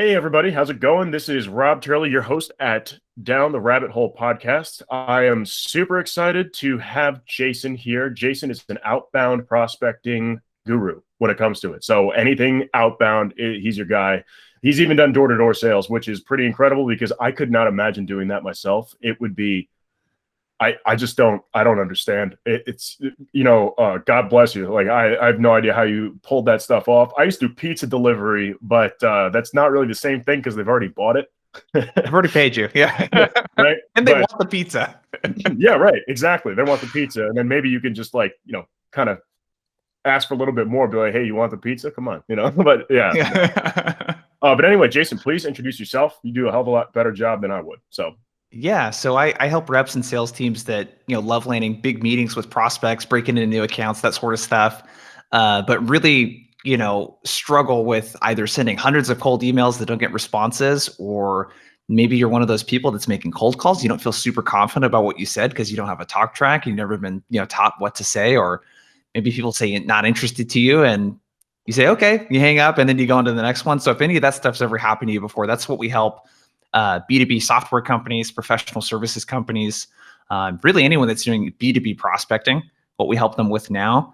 Hey, everybody. How's it going? This is Rob Turley, your host at Down the Rabbit Hole podcast. I am super excited to have Jason here. Jason is an outbound prospecting guru when it comes to it. So anything outbound, he's your guy. He's even done door-to-door sales, which is pretty incredible because I could not imagine doing that myself. It would be I just don't understand. It's God bless you. Like I have no idea how you pulled that stuff off. I used to do pizza delivery, but that's not really the same thing because they've already bought it. I've already paid you. Yeah. Right. And they want the pizza. Yeah, right. Exactly. They want the pizza. And then maybe you can just kind of ask for a little bit more, be like, hey, you want the pizza? Come on, but yeah. But anyway, Jason, please introduce yourself. You do a hell of a lot better job than I would. Yeah. So I help reps and sales teams that, love landing big meetings with prospects, breaking into new accounts, that sort of stuff. But really, struggle with either sending hundreds of cold emails that don't get responses, or maybe you're one of those people that's making cold calls. You don't feel super confident about what you said because you don't have a talk track. You've never been, taught what to say, or maybe people say not interested to you and you say, okay, you hang up and then you go on to the next one. So if any of that stuff's ever happened to you before, that's what we help B2B software companies, professional services companies, really anyone that's doing B2B prospecting, what we help them with now.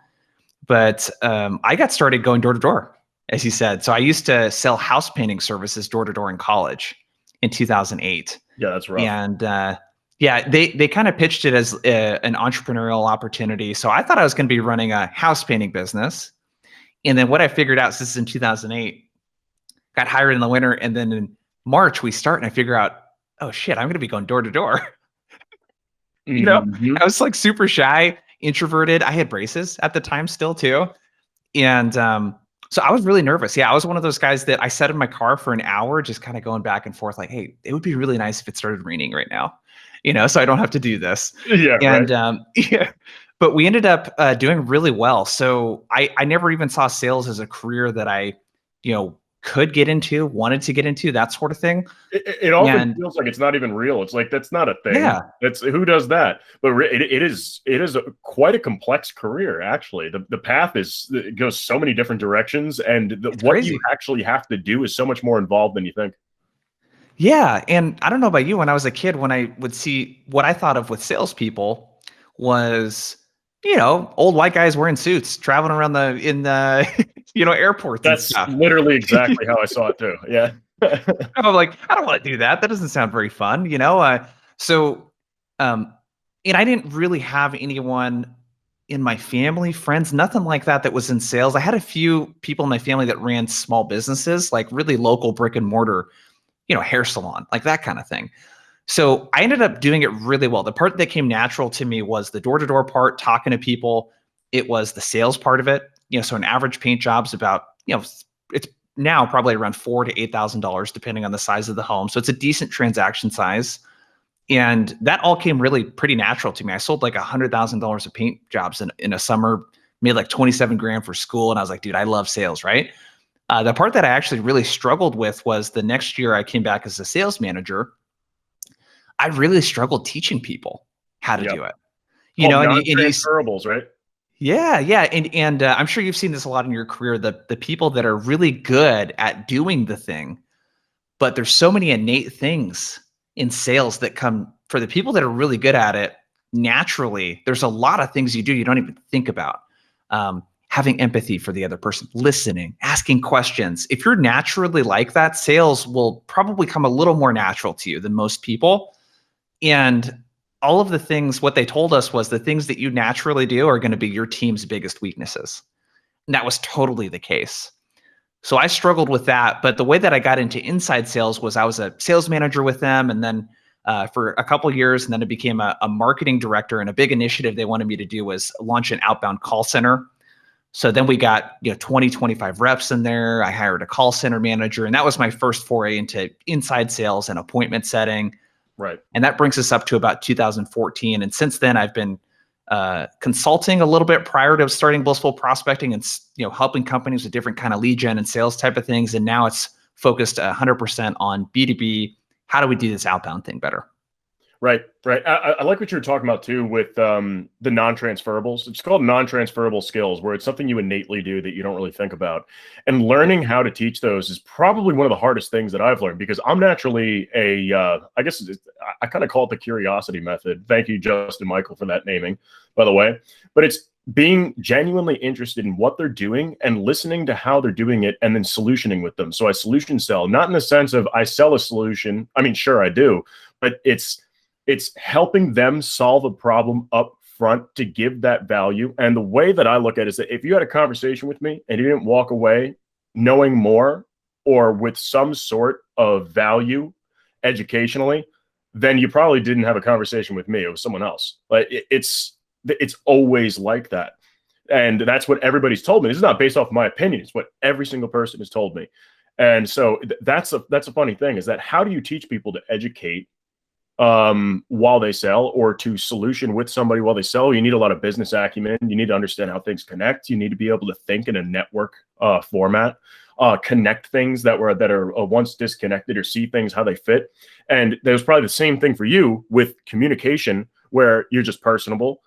But I got started going door to door, as you said. So I used to sell house painting services door to door in college in 2008. Yeah, that's right. And they kind of pitched it as an entrepreneurial opportunity. So I thought I was going to be running a house painting business. And then what I figured out, since in 2008, got hired in the winter, and then in March we start, and I figure out, oh shit, I'm going to be going door to door. I was like super shy, introverted. I had braces at the time still too. And so I was really nervous. Yeah, I was one of those guys that I sat in my car for an hour, just kind of going back and forth like, hey, it would be really nice if it started raining right now, so I don't have to do this. Yeah. And right. But we ended up doing really well. So I never even saw sales as a career that I, could get into, wanted to get into, that sort of thing. It often feels like it's not even real. It's like, that's not a thing. Yeah. Who does that? But it is quite a complex career, actually. The path it goes so many different directions, and what crazy. You actually have to do is so much more involved than you think. Yeah. And I don't know about you, when I was a kid, when I would see, what I thought of with salespeople was, old white guys wearing suits, traveling around in the airports. That's and stuff. Literally exactly how I saw it too. Yeah. I'm like, I don't want to do that. That doesn't sound very fun, and I didn't really have anyone in my family, friends, nothing like that was in sales. I had a few people in my family that ran small businesses, like really local brick and mortar, hair salon, like that kind of thing. So I ended up doing it really well. The part that came natural to me was the door-to-door part, talking to people. It was the sales part of it. So an average paint job's about, it's now probably around $4,000 to $8,000, depending on the size of the home. So it's a decent transaction size. And that all came really pretty natural to me. I sold like $100,000 of paint jobs in a summer, made like 27 grand for school. And I was like, dude, I love sales, right? The part that I actually really struggled with was the next year I came back as a sales manager. I really struggled teaching people how to do it. Non-transferables, right? Yeah. And I'm sure you've seen this a lot in your career, the people that are really good at doing the thing, but there's so many innate things in sales that come for the people that are really good at it. Naturally, there's a lot of things you do you don't even think about. Having empathy for the other person, listening, asking questions. If you're naturally like that, sales will probably come a little more natural to you than most people. And all of the things, what they told us was the things that you naturally do are going to be your team's biggest weaknesses. And that was totally the case. So I struggled with that. But the way that I got into inside sales was I was a sales manager with them. And then for a couple of years, and then I became a marketing director. And a big initiative they wanted me to do was launch an outbound call center. So then we got 20, 25 reps in there. I hired a call center manager. And that was my first foray into inside sales and appointment setting. Right. And that brings us up to about 2014. And since then, I've been consulting a little bit prior to starting Blissful Prospecting and helping companies with different kind of lead gen and sales type of things. And now it's focused 100% on B2B. How do we do this outbound thing better? Right, right. I like what you were talking about too with the non-transferables. It's called non-transferable skills, where it's something you innately do that you don't really think about. And learning how to teach those is probably one of the hardest things that I've learned because I'm naturally I guess I kind of call it the curiosity method. Thank you, Justin Michael, for that naming, by the way. But it's being genuinely interested in what they're doing and listening to how they're doing it and then solutioning with them. So I solution sell, not in the sense of I sell a solution. I mean, sure, I do, but it's helping them solve a problem up front to give that value. And the way that I look at it is that if you had a conversation with me and you didn't walk away knowing more or with some sort of value educationally, then you probably didn't have a conversation with me. It was someone else. Like it's always like that. And that's what everybody's told me. This is not based off my opinion. It's what every single person has told me. And so that's a funny thing, is that how do you teach people to educate while they sell, or to solution with somebody while they sell? You need a lot of business acumen. You need to understand how things connect. You need to be able to think in a network format, connect things that are once disconnected, or see things how they fit. And there's probably the same thing for you with communication, where you're just personable.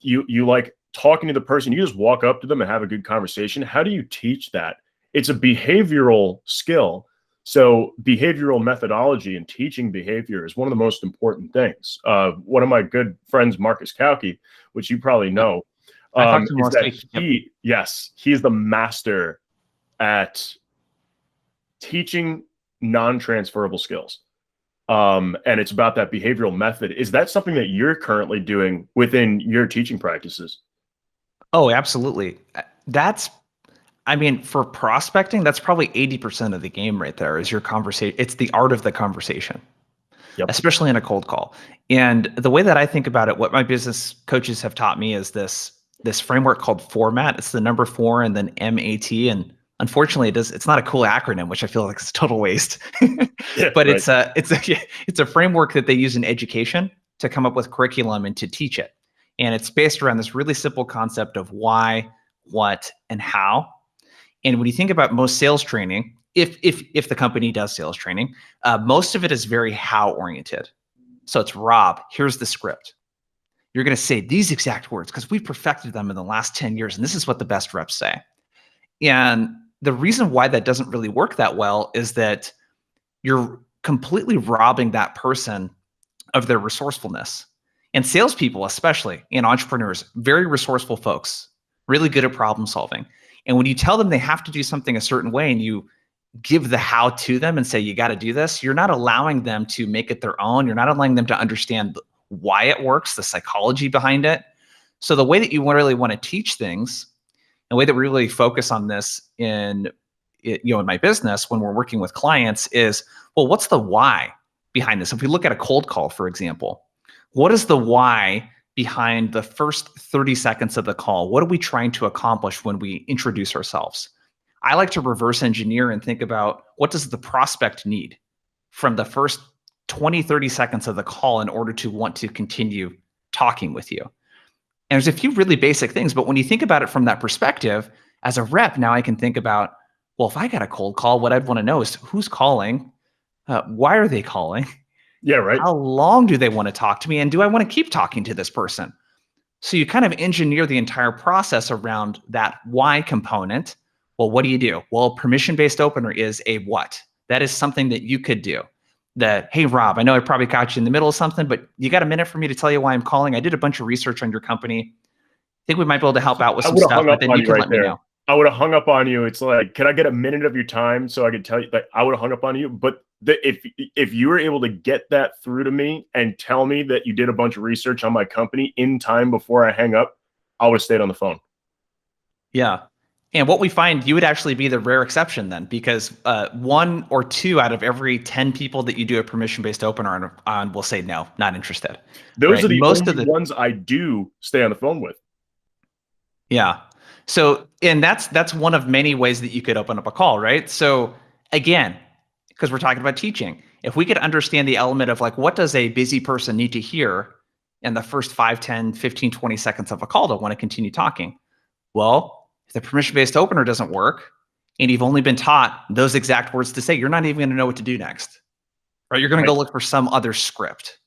You like talking to the person. You just walk up to them and have a good conversation. How do you teach that? It's a behavioral skill. So behavioral methodology and teaching behavior is one of the most important things. One of my good friends, Marcus Kauke, which you probably know, is that he's the master at teaching non-transferable skills. And it's about that behavioral method. Is that something that you're currently doing within your teaching practices? Oh, absolutely. I mean, for prospecting, that's probably 80% of the game right there, is your conversation. It's the art of the conversation, especially in a cold call. And the way that I think about it, what my business coaches have taught me is this framework called FORMAT. It's the number 4 and then MAT. And unfortunately, it's not a cool acronym, which I feel like it's a total waste. But right. It's a framework that they use in education to come up with curriculum and to teach it. And it's based around this really simple concept of why, what, and how. And when you think about most sales training, if the company does sales training, most of it is very how oriented. So it's, Rob, here's the script. You're going to say these exact words because we've perfected them in the last 10 years. And this is what the best reps say. And the reason why that doesn't really work that well is that you're completely robbing that person of their resourcefulness. And salespeople, especially, and entrepreneurs, very resourceful folks, really good at problem solving. And when you tell them they have to do something a certain way and you give the how to them and say, you got to do this, you're not allowing them to make it their own. You're not allowing them to understand why it works, the psychology behind it. So the way that you really want to teach things, the way that we really focus on this in my business when we're working with clients is, well, what's the why behind this? If we look at a cold call, for example, what is the why behind the first 30 seconds of the call? What are we trying to accomplish when we introduce ourselves? I like to reverse engineer and think about, what does the prospect need from the first 20, 30 seconds of the call in order to want to continue talking with you? And there's a few really basic things, but when you think about it from that perspective, as a rep, now I can think about, well, if I got a cold call, what I'd want to know is who's calling, why are they calling? Yeah, right. How long do they want to talk to me? And do I want to keep talking to this person? So you kind of engineer the entire process around that why component. Well, what do you do? Well, permission-based opener is a what? That is something that you could do. That, hey, Rob, I know I probably caught you in the middle of something, but you got a minute for me to tell you why I'm calling? I did a bunch of research on your company. I think we might be able to help out with some stuff, but then you can let me know. I would have hung up on you. It's like, can I get a minute of your time so I could tell you that I would have hung up on you? But if you were able to get that through to me and tell me that you did a bunch of research on my company in time before I hang up, I would have stayed on the phone. Yeah. And what we find, you would actually be the rare exception then, because 1 or 2 out of every 10 people that you do a permission-based opener on will say, no, not interested. Those are the only ones I do stay on the phone with. Yeah. So, and that's one of many ways that you could open up a call, right? So again, because we're talking about teaching, if we could understand the element of like, what does a busy person need to hear in the first 5, 10, 15, 20 seconds of a call to want to continue talking? Well, if the permission-based opener doesn't work and you've only been taught those exact words to say, you're not even going to know what to do next, right? You're going to go look for some other script,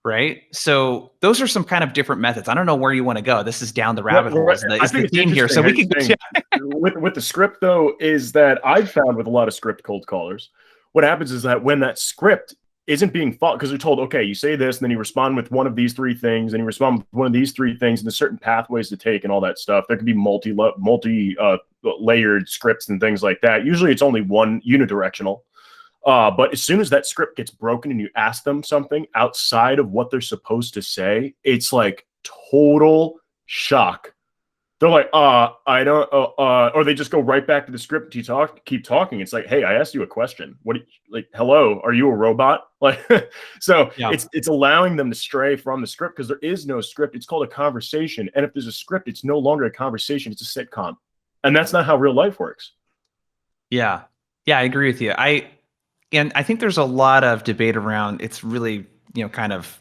right? So those are some kind of different methods. I don't know where you want to go. This is down the rabbit hole. Is I the think it's theme here. So interesting we how can you're saying with the script though, is that I've found with a lot of script cold callers, what happens is that when that script isn't being followed, because they're told, okay, you say this, and then you respond with one of these three things, and you respond with one of these three things, and there's certain pathways to take and all that stuff. There could be multi layered scripts and things like that. Usually it's only one unidirectional. But as soon as that script gets broken and you ask them something outside of what they're supposed to say, it's like total shock. They're like, I don't, or they just go right back to the script. Keep talking. It's like, hey, I asked you a question. What, like, hello, are you a robot? Like, so Yeah. it's allowing them to stray from the script because there is no script. It's called a conversation. And if there's a script, it's no longer a conversation. It's a sitcom. And that's not how real life works. Yeah. Yeah, I agree with you. And I think there's a lot of debate around, it's really, kind of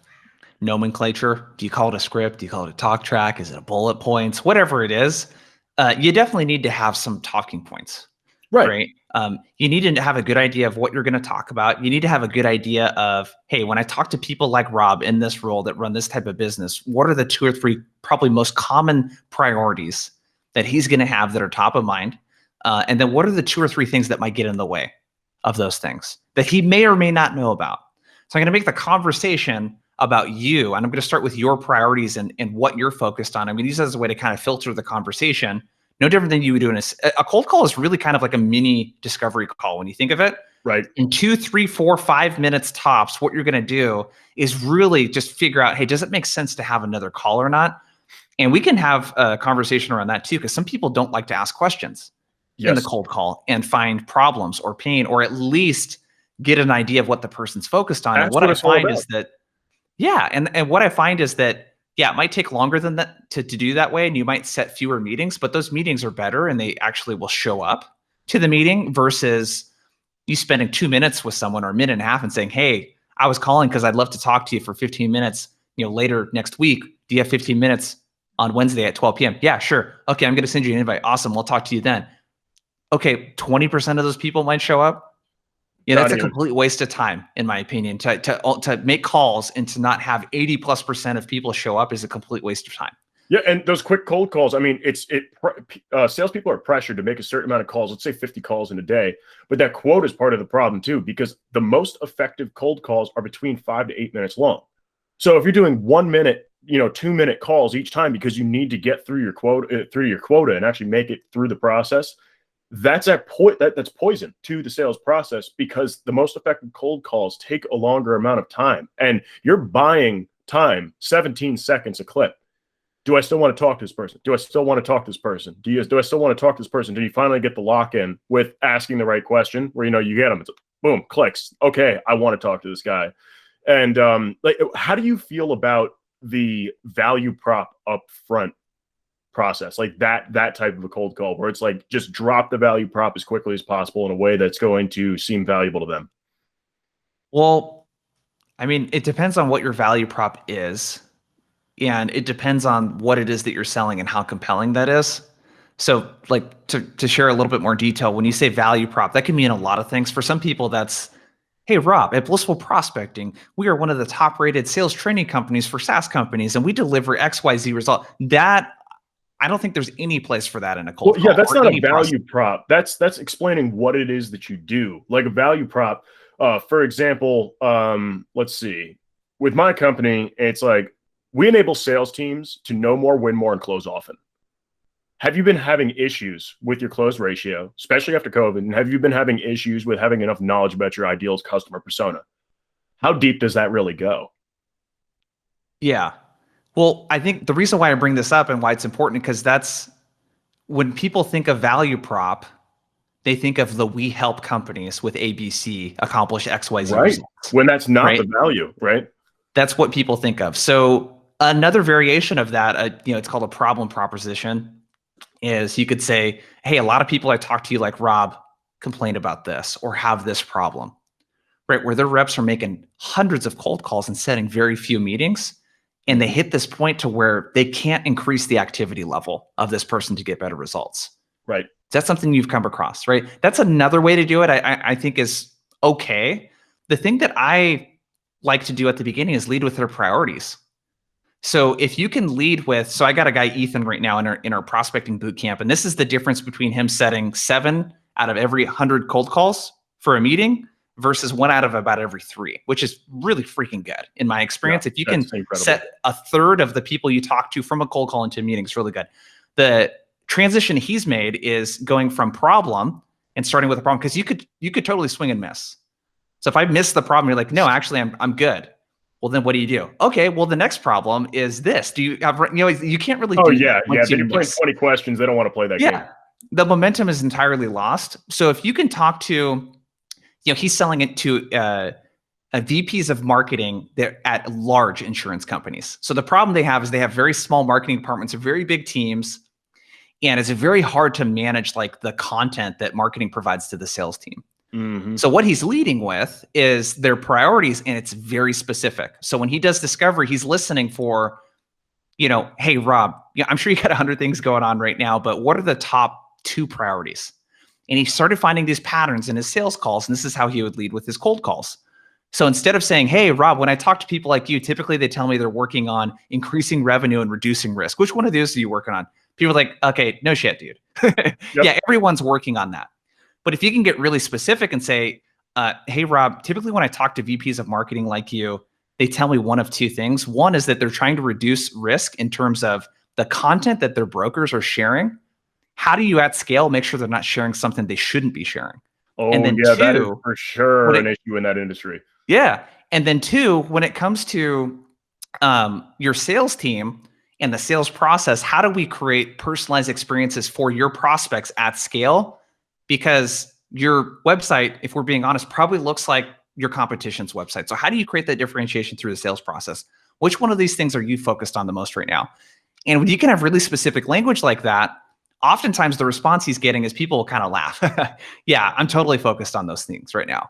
nomenclature. Do you call it a script? Do you call it a talk track? Is it a bullet points? Whatever it is, you definitely need to have some talking points, right? You need to have a good idea of what you're going to talk about. You need to have a good idea of, hey, when I talk to people like Rob in this role that run this type of business, what are the 2 or 3 probably most common priorities that he's going to have that are top of mind? And then what are the 2 or 3 things that might get in the way of those things that he may or may not know about? So I'm going to make the conversation about you, and I'm going to start with your priorities and what you're focused on. I mean, these as a way to kind of filter the conversation, no different than you would do in a cold call is really kind of like a mini discovery call when you think of it. Right. In 2, 3, 4, 5 minutes tops, what you're going to do is really just figure out, hey, does it make sense to have another call or not? And we can have a conversation around that too, because some people don't like to ask questions in the cold call and find problems or pain, or at least get an idea of what the person's focused on. And what I find is that, and what I find is that, it might take longer than that to do that way. And you might set fewer meetings, but those meetings are better and they actually will show up to the meeting versus you spending 2 minutes with someone or a minute and a half and saying, hey, I was calling because I'd love to talk to you for 15 minutes, later next week. Do you have 15 minutes on Wednesday at 12 p.m.? Yeah, sure. Okay, I'm going to send you an invite. Awesome. We'll talk to you then. Okay, 20% of those people might show up. Yeah, that's a complete waste of time, in my opinion. To make calls and to not have 80+% of people show up is a complete waste of time. Yeah, and those quick cold calls, I mean, salespeople are pressured to make a certain amount of calls, let's say 50 calls in a day, but that quote is part of the problem too, because the most effective cold calls are between 5 to 8 minutes long. So if you're doing 1 minute, 2 minute calls each time because you need to get through your quota and actually make it through the process, that's poison to the sales process, because the most effective cold calls take a longer amount of time, and you're buying time, 17 seconds a clip. Do I still want to talk to this person? Do I still want to talk to this person? Do I still want to talk to this person? Do you finally get the lock in with asking the right question where, you get them, it's boom, clicks. Okay, I want to talk to this guy. And how do you feel about the value prop up front process, like that type of a cold call where it's like, just drop the value prop as quickly as possible in a way that's going to seem valuable to them? Well, I mean, it depends on what your value prop is, and it depends on what it is that you're selling and how compelling that is. So like to share a little bit more detail, when you say value prop, that can mean a lot of things. For some people, that's, hey, Rob, at Blissful Prospecting, we are one of the top rated sales training companies for SaaS companies, and we deliver XYZ result. That, I don't think there's any place for that in a cold call. Yeah, that's not a value prop. That's explaining what it is that you do. Like a value prop, for example, let's see. With my company, it's like, we enable sales teams to know more, win more, and close often. Have you been having issues with your close ratio, especially after COVID? And have you been having issues with having enough knowledge about your ideal customer persona? How deep does that really go? Yeah. Well, I think the reason why I bring this up and why it's important, because that's when people think of value prop, they think of the we help companies with ABC accomplish XYZ results. When that's not the value, right? That's what people think of. So another variation of that, it's called a problem proposition, is you could say, hey, a lot of people I talk to, like Rob, complain about this or have this problem, right? Where their reps are making hundreds of cold calls and setting very few meetings. And they hit this point to where they can't increase the activity level of this person to get better results. Right. That's something you've come across, right? That's another way to do it. I think is okay. The thing that I like to do at the beginning is lead with their priorities. So if you can lead with, so I got a guy, Ethan, right now in our prospecting boot camp, and this is the difference between him setting 7 out of every 100 cold calls for a meeting versus 1 out of about every 3, which is really freaking good in my experience. Yeah, if you can incredible. set a third of the people you talk to from a cold call into a meeting, it's really good. The transition he's made is going from problem and starting with a problem, because you could totally swing and miss. So if I miss the problem, you're like, no, actually, I'm good. Well, then what do you do? Okay, well, the next problem is this. Do you have, you can't really do that. Yeah, then you're playing 20 questions. They don't want to play that game. The momentum is entirely lost. So if you can talk to, he's selling it to VPs of marketing at large insurance companies. So the problem they have is they have very small marketing departments, very big teams, and it's very hard to manage like the content that marketing provides to the sales team. Mm-hmm. So what he's leading with is their priorities, and it's very specific. So when he does discovery, he's listening for, hey, Rob, I'm sure you got 100 things going on right now, but what are the top 2 priorities? And he started finding these patterns in his sales calls, and this is how he would lead with his cold calls. So instead of saying, hey, Rob, when I talk to people like you, typically they tell me they're working on increasing revenue and reducing risk. Which one of those are you working on? People are like, okay, no shit, dude. Yep. Yeah, everyone's working on that. But if you can get really specific and say, hey, Rob, typically when I talk to VPs of marketing like you, they tell me one of 2 things. One is that they're trying to reduce risk in terms of the content that their brokers are sharing. How do you at scale make sure they're not sharing something they shouldn't be sharing? Oh, and then yeah, 2, that is for sure an issue in that industry. Yeah. And then 2, when it comes to your sales team and the sales process, how do we create personalized experiences for your prospects at scale? Because your website, if we're being honest, probably looks like your competition's website. So how do you create that differentiation through the sales process? Which one of these things are you focused on the most right now? And when you can have really specific language like that, oftentimes the response he's getting is people will kind of laugh. Yeah, I'm totally focused on those things right now.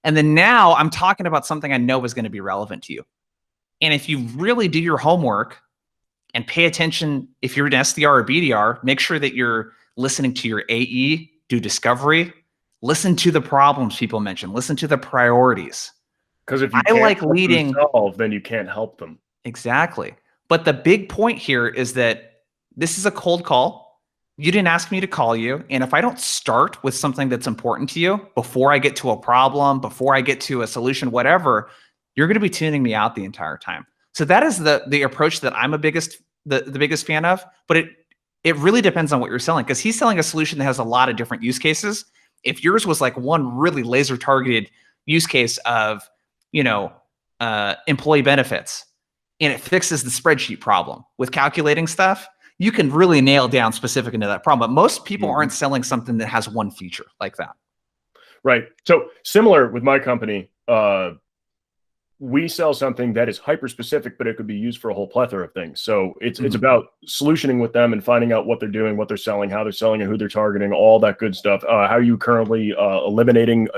And then now I'm talking about something I know is going to be relevant to you. And if you really do your homework and pay attention, if you're an SDR or BDR, make sure that you're listening to your AE, do discovery, listen to the problems people mention, listen to the priorities. Because if you can't leading, solve, then you can't help them. Exactly. But the big point here is that this is a cold call. You didn't ask me to call you. And if I don't start with something that's important to you before I get to a problem, before I get to a solution, whatever, you're going to be tuning me out the entire time. So that is the approach that I'm the biggest fan of. But it really depends on what you're selling, because he's selling a solution that has a lot of different use cases. If yours was like one really laser targeted use case of, employee benefits, and it fixes the spreadsheet problem with calculating stuff, you can really nail down specific into that problem. But most people aren't selling something that has one feature like that. Right. So similar with my company, we sell something that is hyper specific, but it could be used for a whole plethora of things. So it's about solutioning with them and finding out what they're doing, what they're selling, how they're selling, and who they're targeting, all that good stuff. How are you currently eliminating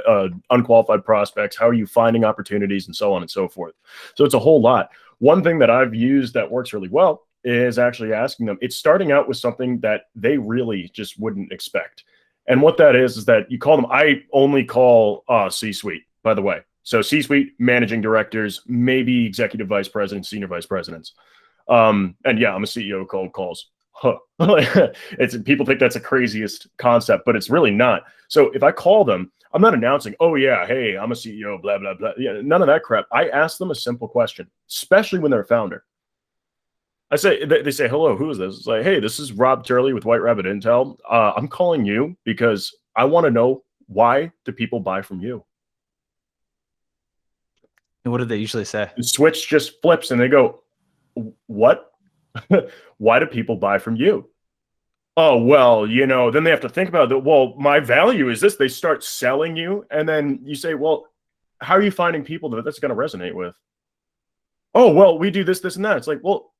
unqualified prospects? How are you finding opportunities, and so on and so forth. So it's a whole lot. One thing that I've used that works really well is actually asking them. It's starting out with something that they really just wouldn't expect. And what that is that you call them. I only call C-suite, by the way. So C-suite, managing directors, maybe executive vice presidents, senior vice presidents. And yeah, I'm a CEO of cold calls. Huh. People think that's the craziest concept, but it's really not. So if I call them, I'm not announcing, oh yeah, hey, I'm a CEO, blah, blah, blah. Yeah, none of that crap. I ask them a simple question, especially when they're a founder. They say, hello, who is this? It's like, hey, this is Rob Turley with White Rabbit Intel. I'm calling you because I want to know, why do people buy from you? And what do they usually say? The switch just flips and they go, what? Why do people buy from you? Oh, well, then they have to think about it. Well, my value is this. They start selling you. And then you say, well, how are you finding people that that's going to resonate with? Oh, well, we do this, this, and that. It's like, well,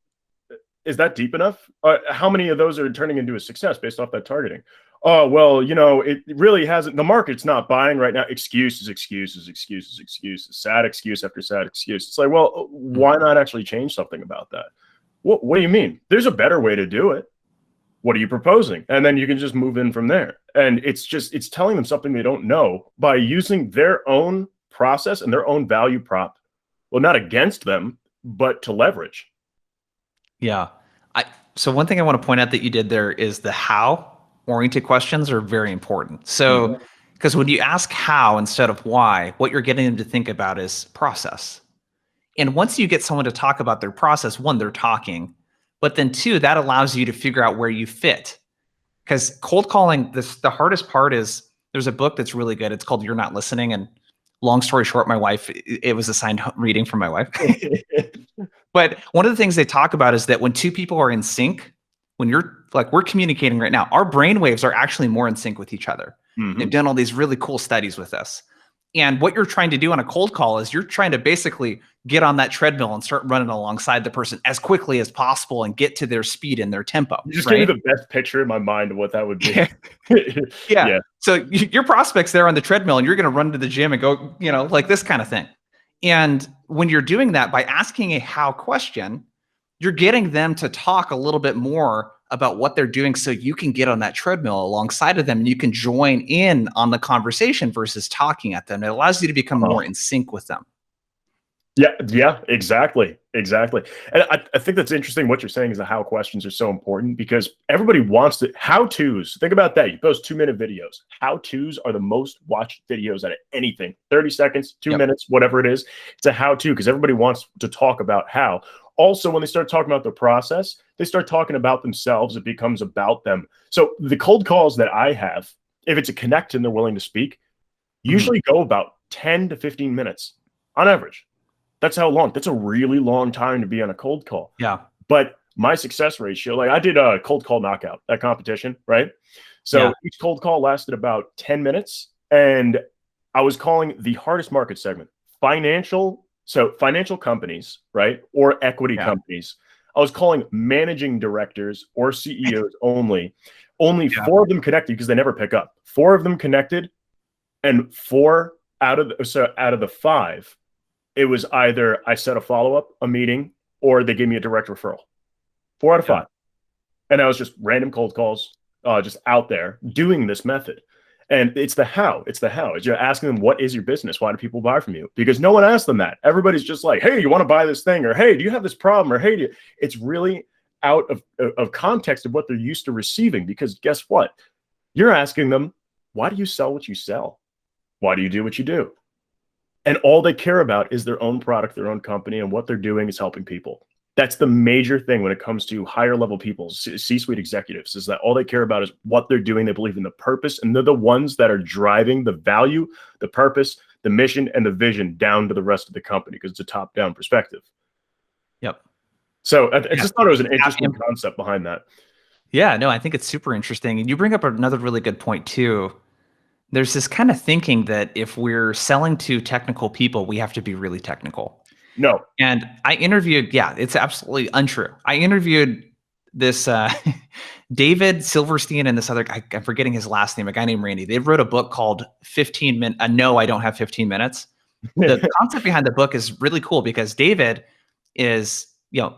is that deep enough? How many of those are turning into a success based off that targeting? Oh, well, it really hasn't. The market's not buying right now. Excuses. Sad excuse after sad excuse. It's like, well, why not actually change something about that? What do you mean? There's a better way to do it. What are you proposing? And then you can just move in from there. And it's telling them something they don't know by using their own process and their own value prop Well, not against them, but to leverage. Yeah. So one thing I want to point out that you did there is the how oriented questions are very important. So, because when you ask how instead of why, what you're getting them to think about is process. And once you get someone to talk about their process, one, they're talking, but then two, that allows you to figure out where you fit. Because cold calling, the hardest part is there's a book that's really good. It's called You're Not Listening. And long story short, my wife, it was assigned reading from my wife. But one of the things they talk about is that when two people are in sync, when you're like, we're communicating right now, our brain waves are actually more in sync with each other. They've done all these really cool studies with this. And what you're trying to do on a cold call is you're trying to basically get on that treadmill and start running alongside the person as quickly as possible and get to their speed and their tempo. You just gave me the best picture in my mind of what that would be. Yeah. So your prospect's there on the treadmill and you're going to run to the gym and go, like this kind of thing. And when you're doing that by asking a how question, you're getting them to talk a little bit more about what they're doing so you can get on that treadmill alongside of them and you can join in on the conversation versus talking at them. It allows you to become more in sync with them. Yeah, exactly. And I think that's interesting. What you're saying is the how questions are so important because everybody wants to how-tos. Think about that. You post 2-minute videos. How-tos are the most watched videos out of anything. 30 seconds, 2 minutes, whatever it is. It's a how-to because everybody wants to talk about how. Also, when they start talking about the process, they start talking about themselves. It becomes about them. So the cold calls that I have, if it's a connect and they're willing to speak, usually go about 10 to 15 minutes on average. That's how long. That's a really long time to be on a cold call. Yeah. But my success ratio, like I did a cold call knockout, that competition, right? So each cold call lasted about 10 minutes. And I was calling the hardest market segment, financial companies, right? Or equity companies. I was calling managing directors or CEOs only. Only 4 of them connected because they never pick up. 4 of them connected, and 4 out of the 5, it was either I set a follow-up, a meeting, or they gave me a direct referral. 4 out of 5. And I was just random cold calls, just out there doing this method. And it's the how. You're asking them, what is your business? Why do people buy from you? Because no one asked them that. Everybody's just like, hey, you want to buy this thing? Or, hey, do you have this problem? Or, hey, it's really out of context of what they're used to receiving. Because guess what? You're asking them, why do you sell what you sell? Why do you do what you do? And all they care about is their own product, their own company, and what they're doing is helping people. That's the major thing when it comes to higher level people, C-suite executives, is that all they care about is what they're doing. They believe in the purpose, and they're the ones that are driving the value, the purpose, the mission, and the vision down to the rest of the company because it's a top-down perspective. Yep. So I just thought it was an interesting concept behind that. Yeah, no, I think it's super interesting. And you bring up another really good point too. There's this kind of thinking that if we're selling to technical people, we have to be really technical. No. And I interviewed, it's absolutely untrue. I interviewed this David Silverstein and this other guy, I'm forgetting his last name, a guy named Randy. They wrote a book called 15 Minutes. No, I Don't Have 15 Minutes. The concept behind the book is really cool because David is,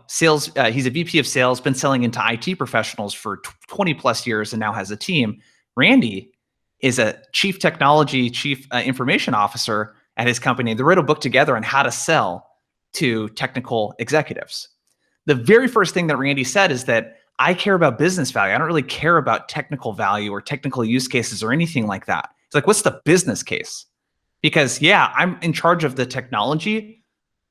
sales. He's a VP of sales, been selling into IT professionals for 20 plus years and now has a team. Randy is a chief information officer at his company. They wrote a book together on how to sell to technical executives. The very first thing that Randy said is that I care about business value. I don't really care about technical value or technical use cases or anything like that. It's like, what's the business case? Because I'm in charge of the technology,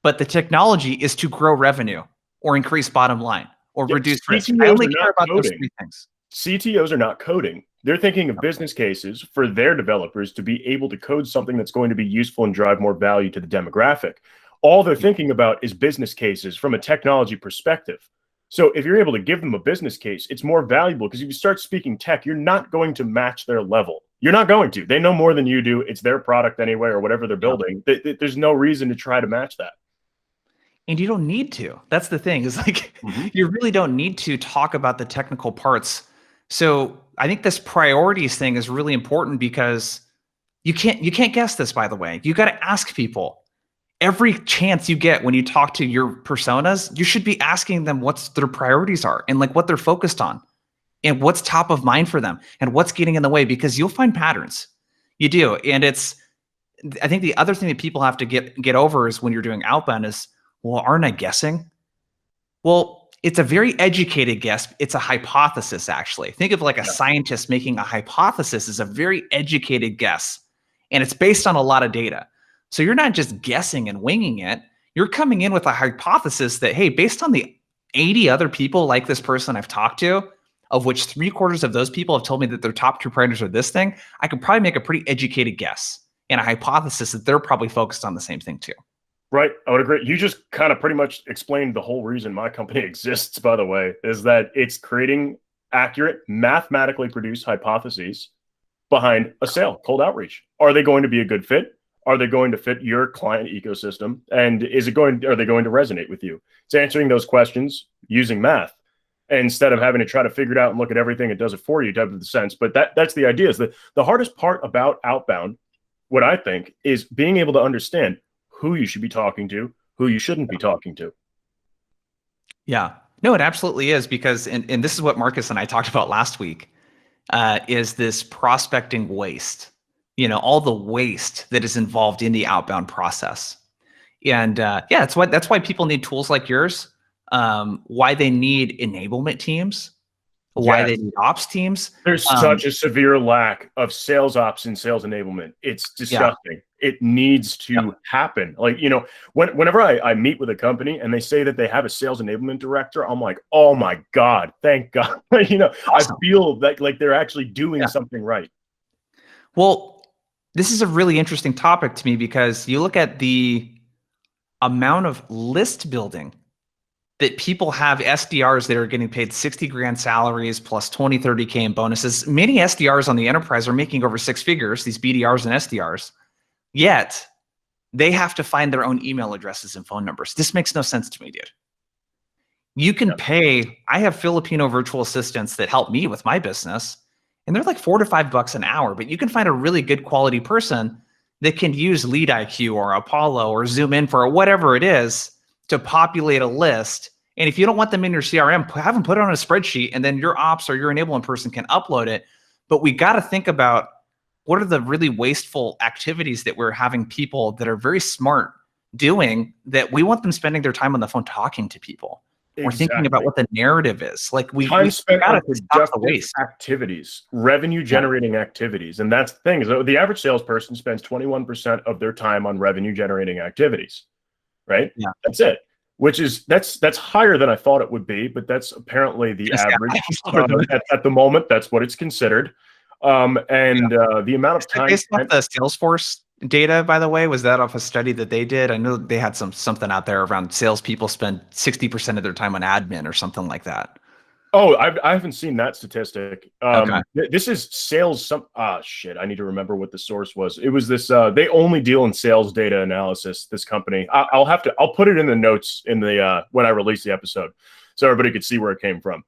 but the technology is to grow revenue or increase bottom line or reduce risk. I only care about those 3 things. CTOs are not coding. They're thinking of business cases for their developers to be able to code something that's going to be useful and drive more value to the demographic. All they're thinking about is business cases from a technology perspective. So if you're able to give them a business case, it's more valuable because if you start speaking tech, you're not going to match their level. You're not going to. They know more than you do. It's their product anyway or whatever they're building. There's no reason to try to match that. And you don't need to. That's the thing is like, you really don't need to talk about the technical parts. So I think this priorities thing is really important because you can't guess this, by the way. You got to ask people. Every chance you get when you talk to your personas, you should be asking them what their priorities are and like what they're focused on and what's top of mind for them and what's getting in the way because you'll find patterns. You do. And it's I think the other thing that people have to get over is when you're doing outbound is, well, aren't I guessing? Well, it's a very educated guess. It's a hypothesis, actually. Think of like a scientist making a hypothesis is a very educated guess, and it's based on a lot of data. So you're not just guessing and winging it. You're coming in with a hypothesis that, hey, based on the 80 other people like this person I've talked to, of which 3/4 of those people have told me that their top two priorities are this thing, I could probably make a pretty educated guess and a hypothesis that they're probably focused on the same thing too. Right. I would agree. You just kind of pretty much explained the whole reason my company exists, by the way, is that it's creating accurate, mathematically produced hypotheses behind a sale, cold outreach. Are they going to be a good fit? Are they going to fit your client ecosystem? And are they going to resonate with you? It's answering those questions using math instead of having to try to figure it out and look at everything. It does it for you type of the sense. But that's the idea. Is that the hardest part about outbound, what I think, is being able to understand who you should be talking to, who you shouldn't be talking to. Yeah, no, it absolutely is, because, and this is what Marcus and I talked about last week, is this prospecting waste, all the waste that is involved in the outbound process. And that's why people need tools like yours, why they need enablement teams, why they need ops teams. There's such a severe lack of sales ops and sales enablement. It's disgusting. It needs to happen. Like, whenever I meet with a company and they say that they have a sales enablement director, I'm like, oh my God, thank God. Awesome. I feel that like they're actually doing something right. Well, this is a really interesting topic to me, because you look at the amount of list building that people have, SDRs that are getting paid 60 grand salaries plus 20, 30K in bonuses. Many SDRs on the enterprise are making over 6 figures, these BDRs and SDRs, yet they have to find their own email addresses and phone numbers. This makes no sense to me, dude. You can pay, I have Filipino virtual assistants that help me with my business, and they're like $4 to $5 an hour, but you can find a really good quality person that can use Lead IQ or Apollo or Zoom Info or whatever it is to populate a list. And if you don't want them in your CRM, have them put it on a spreadsheet, and then your ops or your enablement person can upload it. But we got to think about, what are the really wasteful activities that we're having people that are very smart doing, that we want them spending their time on the phone talking to people? We're thinking about what the narrative is. Like we spent on productive activities, revenue generating activities. And that's the thing, is the average salesperson spends 21% of their time on revenue generating activities, right? Yeah. That's it. Which is, that's higher than I thought it would be, but that's apparently the average. At the moment, that's what it's considered. The amount of time based off the Salesforce data, by the way, was that off a study that they did? I know they had something out there around salespeople spend 60% of their time on admin or something like that. Oh, I haven't seen that statistic. This is sales. Shit. I need to remember what the source was. It was this. They only deal in sales data analysis. This company. I'll put it in the notes in the when I release the episode, so everybody could see where it came from.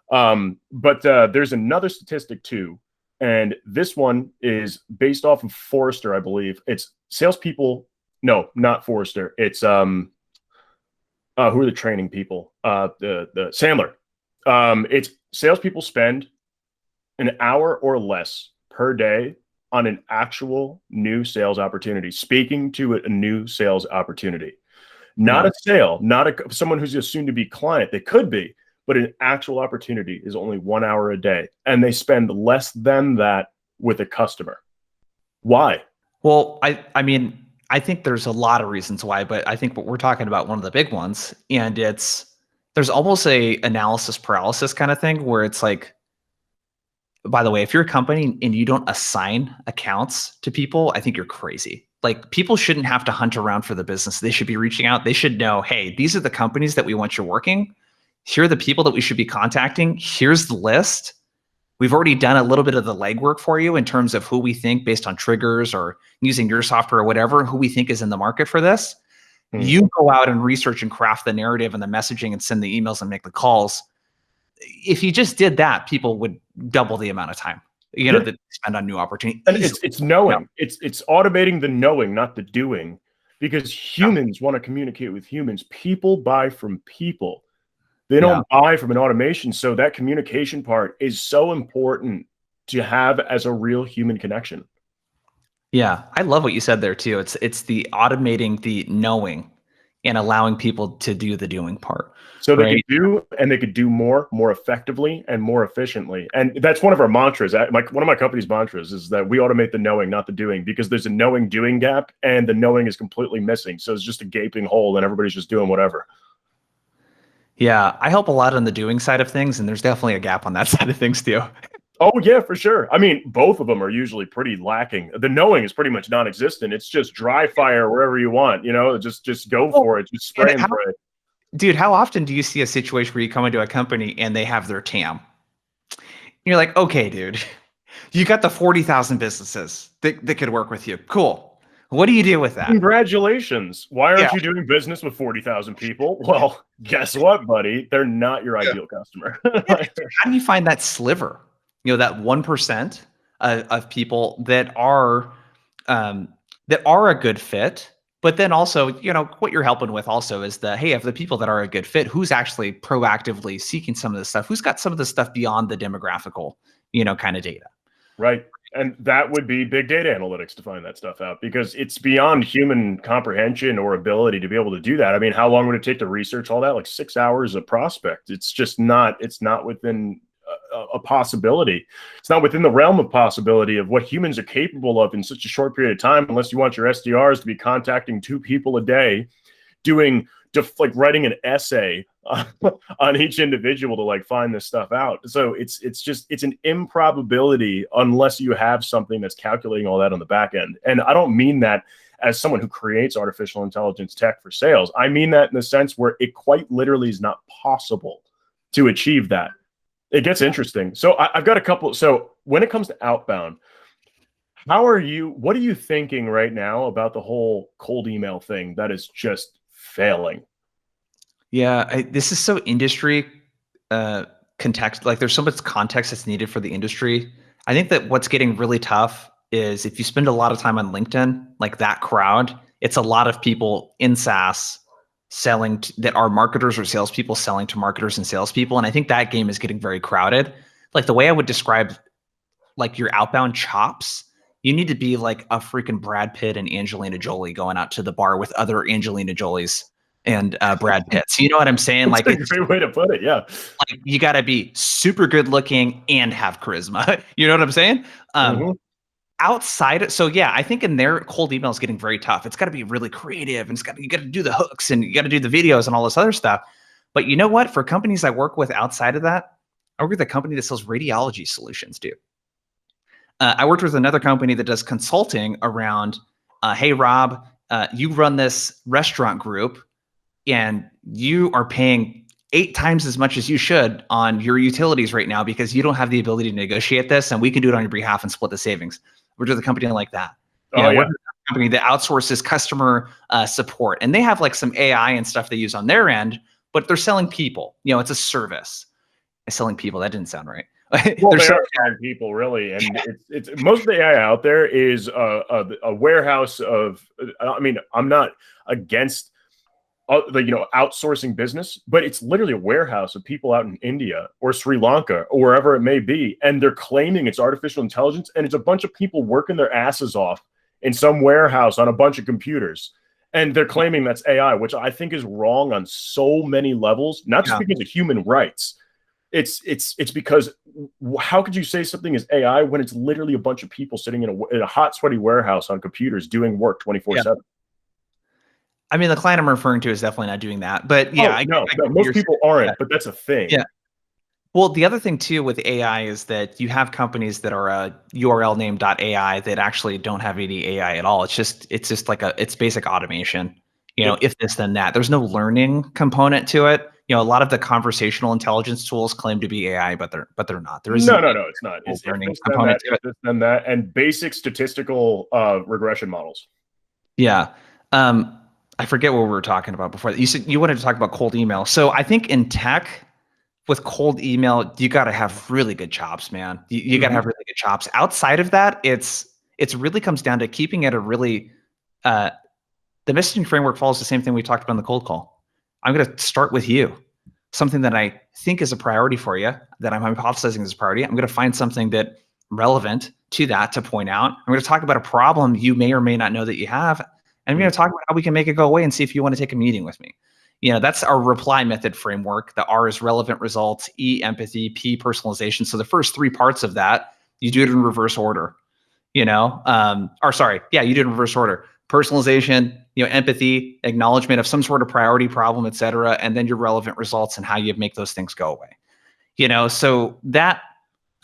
But there's another statistic too, and this one is based off of Forrester, I believe. It's salespeople. No, not Forrester. It's who are the training people? The Sandler. It's salespeople spend an hour or less per day on an actual new sales opportunity, speaking to a new sales opportunity, not a sale, not someone who's a soon-to-be client. They could be, but an actual opportunity is only 1 hour a day, and they spend less than that with a customer. Why? Well, I mean, I think there's a lot of reasons why, but I think what we're talking about, one of the big ones, and there's almost a analysis paralysis kind of thing, where it's like, by the way, if you're a company and you don't assign accounts to people, I think you're crazy. Like, people shouldn't have to hunt around for the business. They should be reaching out. They should know, hey, these are the companies that we want you working. Here are the people that we should be contacting. Here's the list. We've already done a little bit of the legwork for you in terms of who we think, based on triggers or using your software or whatever, who we think is in the market for this. You go out and research and craft the narrative and the messaging and send the emails and make the calls. If you just did that, people would double the amount of time, that they spend on new opportunities. And it's knowing. Yeah. It's automating the knowing, not the doing, because humans want to communicate with humans. People buy from people. They don't buy from an automation. So that communication part is so important to have as a real human connection. Yeah, I love what you said there too. It's the automating the knowing and allowing people to do the doing part, So they right? could do, and they could do more effectively and more efficiently. And that's one of our mantras. One of my company's mantras is that we automate the knowing, not the doing, because there's a knowing doing gap and the knowing is completely missing. So it's just a gaping hole and everybody's just doing whatever. Yeah, I help a lot on the doing side of things, and there's definitely a gap on that side of things too. Oh yeah, for sure. I mean, both of them are usually pretty lacking. The knowing is pretty much non-existent. It's just dry fire wherever you want, just go Well, for it. Just and spray and pray. dude, how often do you see a situation where you come into a company and they have their TAM? You're like, okay, dude, you got the 40,000 businesses that could work with you. Cool. What do you do with that? Congratulations. Why Yeah. aren't you doing business with 40,000 people? Well, guess what, buddy? They're not your ideal customer. Yeah, how do you find that sliver? That 1% of people um, that are a good fit, but then also, what you're helping with also is hey, of the people that are a good fit, who's actually proactively seeking some of this stuff? Who's got some of this stuff beyond the demographical, kind of data? Right. And that would be big data analytics to find that stuff out because it's beyond human comprehension or ability to be able to do that. I mean, how long would it take to research all that? Like 6 hours a prospect. It's not within a possibility. It's not within the realm of possibility of what humans are capable of in such a short period of time, unless you want your SDRs to be contacting 2 people a day, doing like writing an essay on each individual to like find this stuff out. So it's an improbability unless you have something that's calculating all that on the back end. And I don't mean that as someone who creates artificial intelligence tech for sales. I mean that in the sense where it quite literally is not possible to achieve that. It gets interesting. So I've got a couple. So when it comes to outbound, what are you thinking right now about the whole cold email thing that is just failing? Yeah, this is so industry context. Like, there's so much context that's needed for the industry. I think that what's getting really tough is if you spend a lot of time on LinkedIn, like that crowd, it's a lot of people in SaaS that are marketers or salespeople selling to marketers and salespeople. And I think that game is getting very crowded. Like, the way I would describe like your outbound chops, you need to be like a freaking Brad Pitt and Angelina Jolie going out to the bar with other Angelina Jolies and Brad Pitts. You know what I'm saying? That's Like, a great way to put it. Yeah. like you got to be super good looking and have charisma. You know what I'm saying? Mhm. So yeah, I think in their cold email is getting very tough. It's got to be really creative, and you got to do the hooks and you got to do the videos and all this other stuff. But you know what? For companies I work with outside of that, I work with a company that sells radiology solutions, dude. I worked with another company that does consulting around, hey, Rob, you run this restaurant group and you are paying 8 times as much as you should on your utilities right now because you don't have the ability to negotiate this, and we can do it on your behalf and split the savings. We're with a company like that. Oh, yeah. We're a company that outsources customer support, and they have like some AI and stuff they use on their end, but they're selling people. It's a service. Selling people, that didn't sound right. Well, they are selling people, really, and it's most of the AI out there is a warehouse of. I mean, I'm not against outsourcing business, but it's literally a warehouse of people out in India or Sri Lanka or wherever it may be, and they're claiming it's artificial intelligence, and it's a bunch of people working their asses off in some warehouse on a bunch of computers, and they're claiming that's AI, which I think is wrong on so many levels. Not just because of human rights. It's because how could you say something is AI when it's literally a bunch of people sitting in a hot, sweaty warehouse on computers doing work 24/7? I mean, the client I'm referring to is definitely not doing that, but yeah, no, most people aren't, yeah. but that's a thing. Yeah. Well, the other thing too with AI is that you have companies that are a URL name.ai that actually don't have any AI at all. It's just it's basic automation. If this then that. There's no learning component to it. A lot of the conversational intelligence tools claim to be AI, but they're not. There isn't. No, it's not. It's learning component to it. This, then that, and basic statistical regression models. Yeah. I forget what we were talking about before. You said you wanted to talk about cold email. So I think in tech, with cold email, you got to have really good chops, man. You got to have really good chops. Outside of that, it's really comes down to keeping it a really the messaging framework follows the same thing we talked about in the cold call. I'm going to start with you. Something that I think is a priority for you, that I'm hypothesizing is a priority. I'm going to find something that relevant to that to point out. I'm going to talk about a problem you may or may not know that you have. And I'm going to talk about how we can make it go away and see if you want to take a meeting with me. That's our reply method framework. The R is relevant results, E, empathy, P, personalization. So the first 3 parts of that, you do it in reverse order, you do it in reverse order. Personalization, empathy, acknowledgement of some sort of priority problem, et cetera, and then your relevant results and how you make those things go away. So that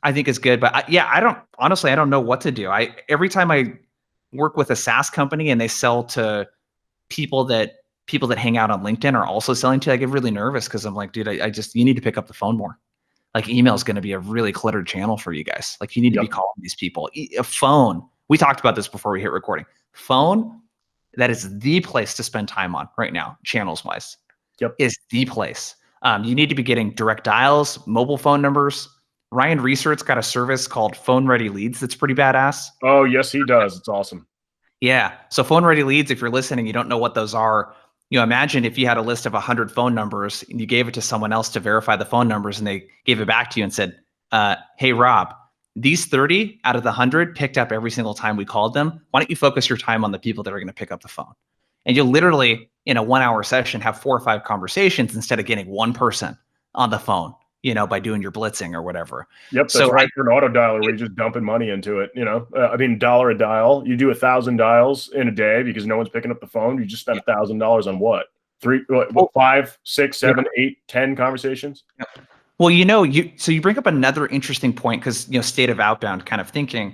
I think is good. But I don't know what to do. Every time I work with a SaaS company and they sell to people that hang out on LinkedIn are also selling to, I get really nervous because I'm like, dude, you need to pick up the phone more. Like email is going to be a really cluttered channel for you guys. Like you need to be calling these people. A phone. We talked about this before we hit recording. Phone, that is the place to spend time on right now, channels wise. Is the place. You need to be getting direct dials, mobile phone numbers. Ryan Research's got a service called Phone Ready Leads that's pretty badass. Oh, yes, he does. It's awesome. Yeah. So Phone Ready Leads, if you're listening, you don't know what those are. Imagine if you had a list of 100 phone numbers and you gave it to someone else to verify the phone numbers and they gave it back to you and said, hey, Rob, these 30 out of the 100 picked up every single time we called them. Why don't you focus your time on the people that are going to pick up the phone? And you'll literally, in a 1-hour session, have 4 or 5 conversations instead of getting one person on the phone, by doing your blitzing or whatever. Yep, that's right for an auto dialer where you're just dumping money into it, $1 a dial. You do 1,000 dials in a day because no one's picking up the phone. You just spent $1,000 on what? 5, 6, 7, 8, 10 conversations? Yep. Well, so you bring up another interesting point because, state of outbound kind of thinking.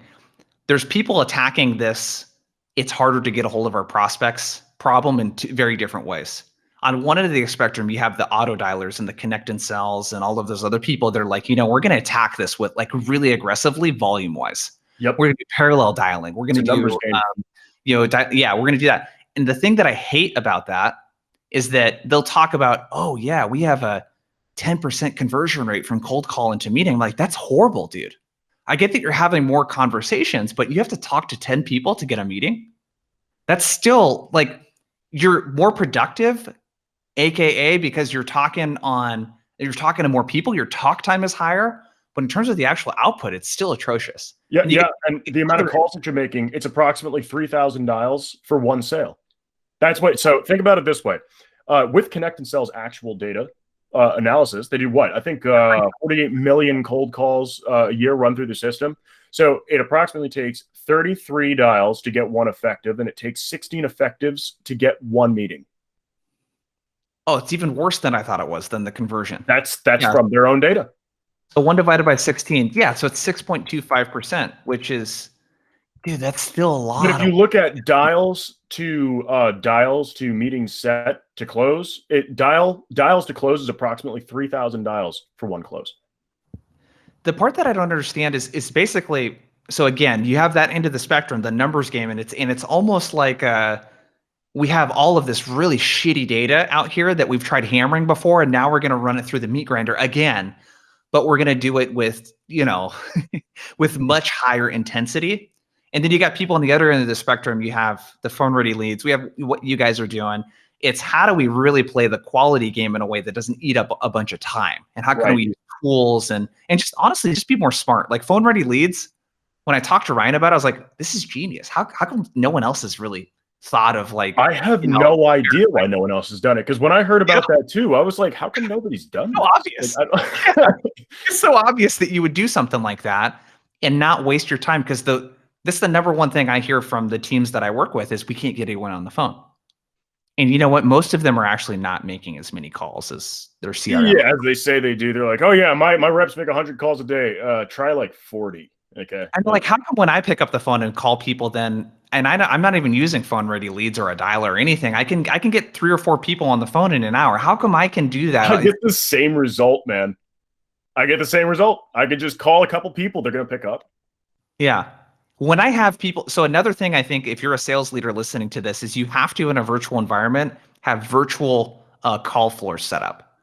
There's people attacking this, it's harder to get a hold of our prospects problem in 2 very different ways. On one end of the spectrum, you have the auto dialers and the connect and sells and all of those other people. They're like, we're going to attack this with like really aggressively volume wise. Yep. We're going to do parallel dialing. We're going to do, we're going to do that. And the thing that I hate about that is that they'll talk about, oh yeah, we have a 10% conversion rate from cold call into meeting. I'm like, that's horrible, dude. I get that you're having more conversations, but you have to talk to 10 people to get a meeting. That's still like, you're more productive, AKA because you're talking to more people, your talk time is higher, but in terms of the actual output, it's still atrocious. And the amount of calls that you're making, it's approximately 3,000 dials for one sale. That's what, so think about it this way. With Connect and Sell's actual data analysis, they do what? I think 48 million cold calls a year run through the system. So it approximately takes 33 dials to get one effective, and it takes 16 effectives to get one meeting. Oh, it's even worse than I thought it was, than the conversion. That's from their own data. So 1 divided by 16. Yeah, so it's 6.25%, which is, dude, that's still a lot. But if you look at dials to meetings set to close, dials to close is approximately 3,000 dials for one close. The part that I don't understand is basically, so again, you have that end of the spectrum, the numbers game, and it's almost like we have all of this really shitty data out here that we've tried hammering before, and now we're going to run it through the meat grinder again, but we're going to do it with, with much higher intensity. And then you got people on the other end of the spectrum. You have the phone ready leads. We have what you guys are doing. It's how do we really play the quality game in a way that doesn't eat up a bunch of time? And how can we use tools and just honestly just be more smart? Like phone ready leads, when I talked to Ryan about it, I was like, this is genius. How come no one else has really thought of like, I have no idea why no one else has done it. Because when I heard about that too, I was like, how come nobody's done so this? Obvious. It's so obvious that you would do something like that and not waste your time. Because this is the number one thing I hear from the teams that I work with is we can't get anyone on the phone. And you know what? Most of them are actually not making as many calls as their CRM. Yeah, as they say they do. They're like, oh yeah, my reps make 100 calls a day. Try like 40. Okay. I'm like, how come when I pick up the phone and call people then, and I'm not even using phone ready leads or a dialer or anything. I can get 3 or 4 people on the phone in an hour. How come I can do that? I get the same result, man. I get the same result. I could just call a couple people. They're going to pick up. Yeah. When I have people, so another thing I think if you're a sales leader listening to this is you have to, in a virtual environment, have virtual call floors set up.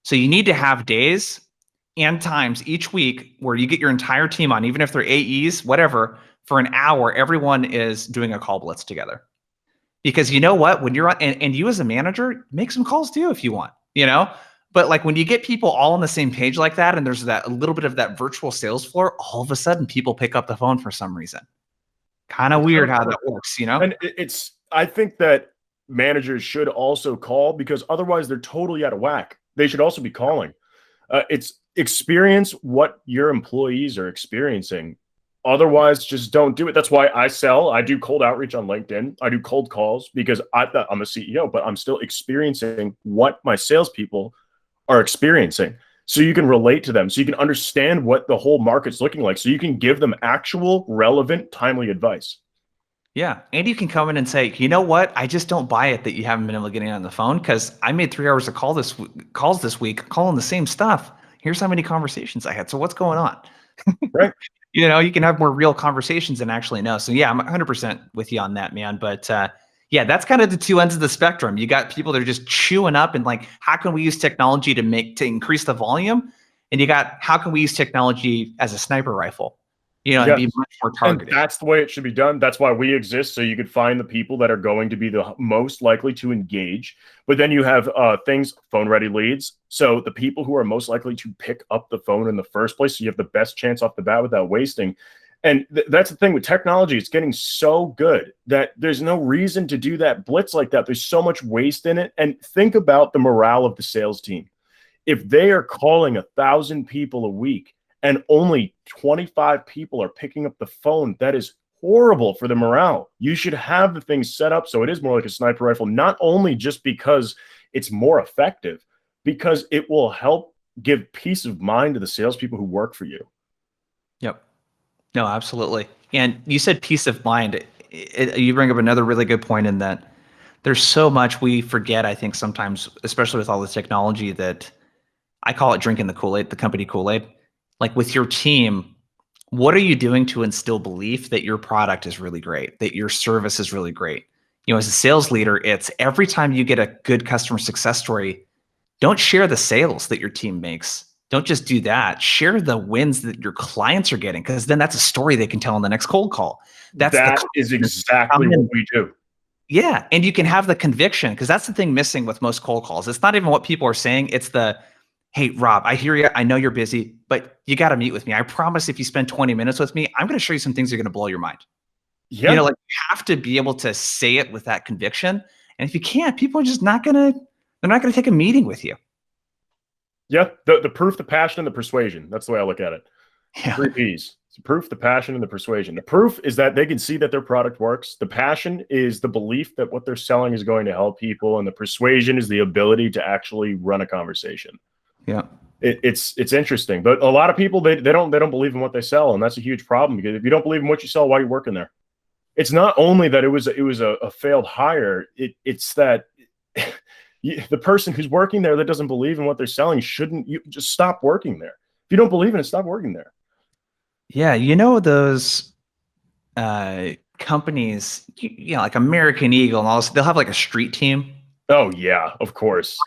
So you need to have days and times each week where you get your entire team on, even if they're AEs, whatever, for an hour, everyone is doing a call blitz together. Because you know what, when you're on, and you as a manager, make some calls too if you want, But like when you get people all on the same page like that, and there's that a little bit of that virtual sales floor, all of a sudden people pick up the phone for some reason. Kind of weird how that works, you know? And I think that managers should also call, because otherwise they're totally out of whack. They should also be calling. It's experience what your employees are experiencing. Otherwise, just don't do it. That's why I do cold outreach on LinkedIn. I do cold calls because I'm a CEO, but I'm still experiencing what my salespeople are experiencing. So you can relate to them. So you can understand what the whole market's looking like. So you can give them actual, relevant, timely advice. Yeah. And you can come in and say, you know what? I just don't buy it that you haven't been able to get in on the phone because I made 3 hours of calls this week, calling the same stuff. Here's how many conversations I had. So what's going on? Right. You know, you can have more real conversations and actually know. So yeah, I'm 100% with you on that, man. But yeah, that's kind of the two ends of the spectrum. You got people that are just chewing up and like, how can we use technology to increase the volume? And you got, how can we use technology as a sniper rifle? You know, and be much more targeted. And that's the way it should be done. That's why we exist. So you could find the people that are going to be the most likely to engage. But then you have things, phone ready leads. So the people who are most likely to pick up the phone in the first place. So you have the best chance off the bat without wasting. And that's the thing with technology. It's getting so good that there's no reason to do that blitz like that. There's so much waste in it. And think about the morale of the sales team. If they are calling 1,000 people a week, and only 25 people are picking up the phone, that is horrible for the morale. You should have the things set up so it is more like a sniper rifle, not only just because it's more effective, because it will help give peace of mind to the salespeople who work for you. Yep. No, absolutely. And you said peace of mind. You bring up another really good point in that there's so much we forget, I think, sometimes, especially with all the technology, that I call it drinking the KoolAid, the company KoolAid. Like with your team, what are you doing to instill belief that your product is really great, that your service is really great? You know, as a sales leader, it's every time you get a good customer success story, don't share the sales that your team makes. Don't just do that. Share the wins that your clients are getting, because then that's a story they can tell on the next cold call. That is exactly what we do. Yeah. And you can have the conviction, because that's the thing missing with most cold calls. It's not even what people are saying. It's the, hey, Rob, I hear you. I know you're busy, but you got to meet with me. I promise if you spend 20 minutes with me, I'm going to show you some things that are going to blow your mind. Yeah. You know, like you have to be able to say it with that conviction. And if you can't, people are just not going to, they're not going to take a meeting with you. Yeah. The proof, the passion, and the persuasion. That's the way I look at it. Yeah. 3 Ps. It's the proof, the passion, and the persuasion. The proof is that they can see that their product works. The passion is the belief that what they're selling is going to help people. And the persuasion is the ability to actually run a conversation. Yeah. It's interesting, but a lot of people, they don't believe in what they sell. And that's a huge problem, because if you don't believe in what you sell, why are you working there? It's not only that it was a failed hire. It's that the person who's working there that doesn't believe in what they're selling, you just stop working there. If you don't believe in it, stop working there. Yeah. You know, those companies, you know, like American Eagle and all this, they'll have like a street team. Oh yeah, of course.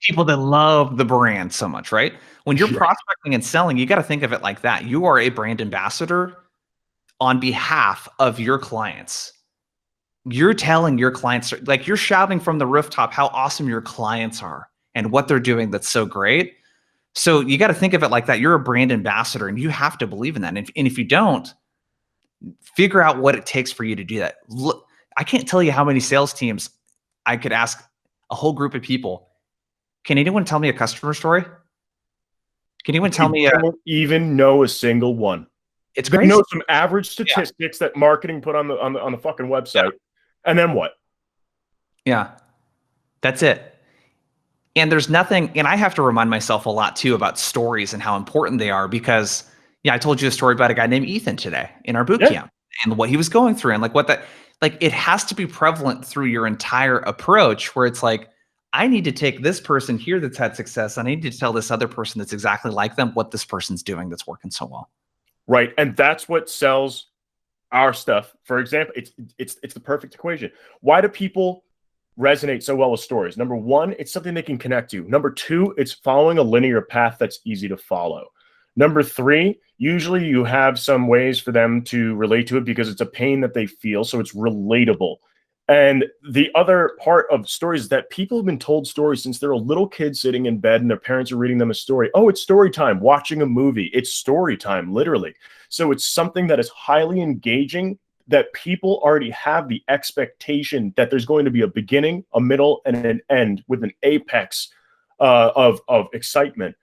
People that love the brand so much, right? When you're prospecting and selling, you got to think of it like that. You are a brand ambassador on behalf of your clients. You're telling your clients, like you're shouting from the rooftop how awesome your clients are and what they're doing that's so great. So you got to think of it like that. You're a brand ambassador and you have to believe in that. And if you don't, figure out what it takes for you to do that. Look, I can't tell you how many sales teams I could ask a whole group of people, can anyone tell me a customer story? Can anyone tell me? I don't even know a single one. It's crazy. They know some average statistics that marketing put on the fucking website, and then what? Yeah, that's it. And there's nothing, and I have to remind myself a lot too about stories and how important they are, because I told you a story about a guy named Ethan today in our boot camp and what he was going through and like what that, like it has to be prevalent through your entire approach, where it's like, I need to take this person here that's had success. I need to tell this other person that's exactly like them what this person's doing that's working so well. Right. And that's what sells our stuff. For example, it's the perfect equation. Why do people resonate so well with stories? Number one, it's something they can connect to. Number two, it's following a linear path that's easy to follow. Number three, usually you have some ways for them to relate to it because it's a pain that they feel. So it's relatable. And the other part of stories is that people have been told stories since they're a little kid sitting in bed and their parents are reading them a story. Oh, it's story time, watching a movie. It's story time, literally. So it's something that is highly engaging, that people already have the expectation that there's going to be a beginning, a middle, and an end with an apex of excitement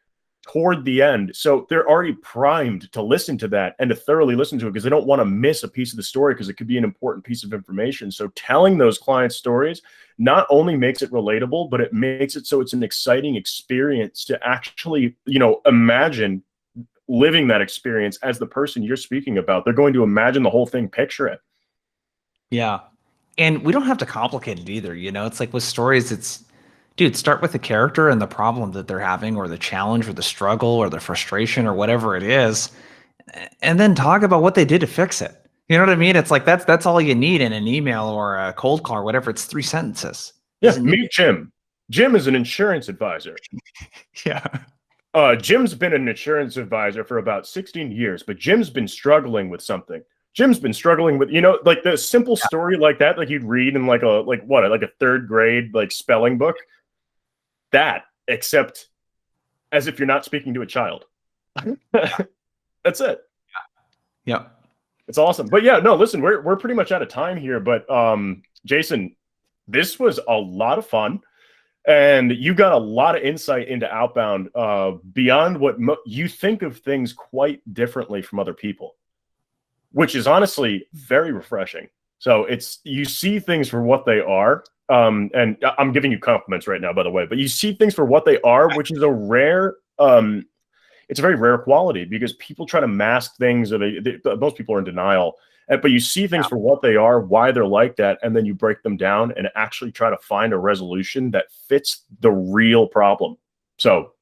toward the end. So they're already primed to listen to that and to thoroughly listen to it, because they don't want to miss a piece of the story, because it could be an important piece of information. So telling those client stories not only makes it relatable, but it makes it so it's an exciting experience to actually, imagine living that experience as the person you're speaking about. They're going to imagine the whole thing, picture it. Yeah. And we don't have to complicate it either. It's like with stories, it's, dude, start with the character and the problem that they're having, or the challenge, or the struggle, or the frustration, or whatever it is, and then talk about what they did to fix it. You know what I mean? It's like that's all you need in an email or a cold call or whatever. It's 3 sentences. Yeah, meet Jim. Jim is an insurance advisor. Yeah. Jim's been an insurance advisor for about 16 years, but Jim's been struggling with something. Jim's been struggling with, like the simple story like that, like you'd read in like a third grade, like spelling book. That, except as if you're not speaking to a child. That's it. Yeah. It's awesome. But yeah, no, listen, we're pretty much out of time here, but Jason, this was a lot of fun, and you got a lot of insight into outbound beyond what you think of things quite differently from other people, which is honestly very refreshing. So you see things for what they are. And I'm giving you compliments right now, by the way, but you see things for what they are, which is it's a very rare quality, because people try to mask things, or most people are in denial. But you see things for what they are, why they're like that, and then you break them down and actually try to find a resolution that fits the real problem. So,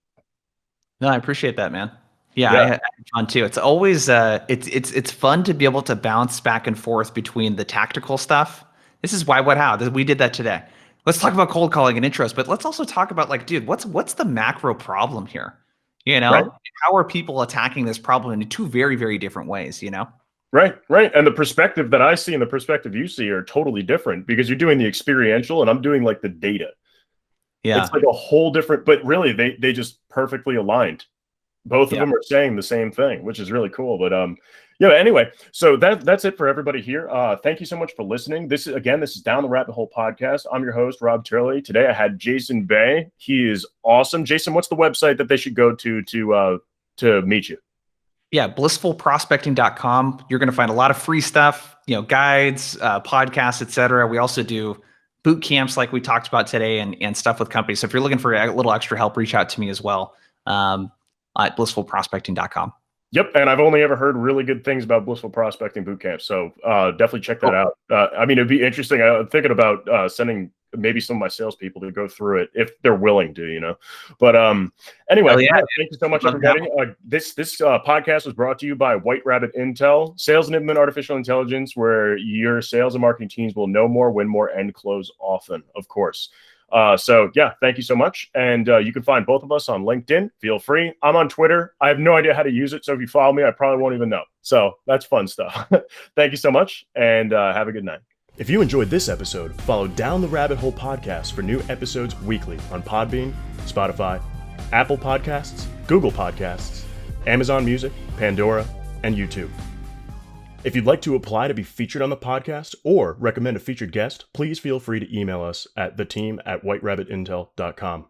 no, I appreciate that, man. Yeah. I had fun too. It's always it's fun to be able to bounce back and forth between the tactical stuff. This is why, what, how. We did that today. Let's talk about cold calling and intros, but let's also talk about, like, dude, what's the macro problem here? Right. How are people attacking this problem in 2 very, very different ways? Right. And the perspective that I see and the perspective you see are totally different, because you're doing the experiential and I'm doing like the data. Yeah. It's like a whole different, but really they just perfectly aligned. Both of them are saying the same thing, which is really cool. But anyway, so that's it for everybody here. Thank you so much for listening. This is Down the Rabbit Hole podcast. I'm your host, Rob Turley. Today I had Jason Bay. He is awesome. Jason, what's the website that they should go to meet you? Yeah, blissfulprospecting.com. You're going to find a lot of free stuff, guides, podcasts, etc. We also do boot camps like we talked about today, and stuff with companies. So if you're looking for a little extra help, reach out to me as well. At blissfulprospecting.com. Yep, and I've only ever heard really good things about Blissful Prospecting Bootcamp, so definitely check that out. I mean, it'd be interesting. I'm thinking about sending maybe some of my salespeople to go through it if they're willing to, But anyway, thank you so much, everybody. This podcast was brought to you by White Rabbit Intel, Sales Enablement Artificial Intelligence, where your sales and marketing teams will know more, win more, and close often, of course. Thank you so much. And you can find both of us on LinkedIn. Feel free. I'm on Twitter. I have no idea how to use it. So if you follow me, I probably won't even know. So that's fun stuff. Thank you so much, and have a good night. If you enjoyed this episode, follow Down the Rabbit Hole podcast for new episodes weekly on Podbean, Spotify, Apple Podcasts, Google Podcasts, Amazon Music, Pandora, and YouTube. If you'd like to apply to be featured on the podcast or recommend a featured guest, please feel free to email us at theteam@whiterabbitintel.com.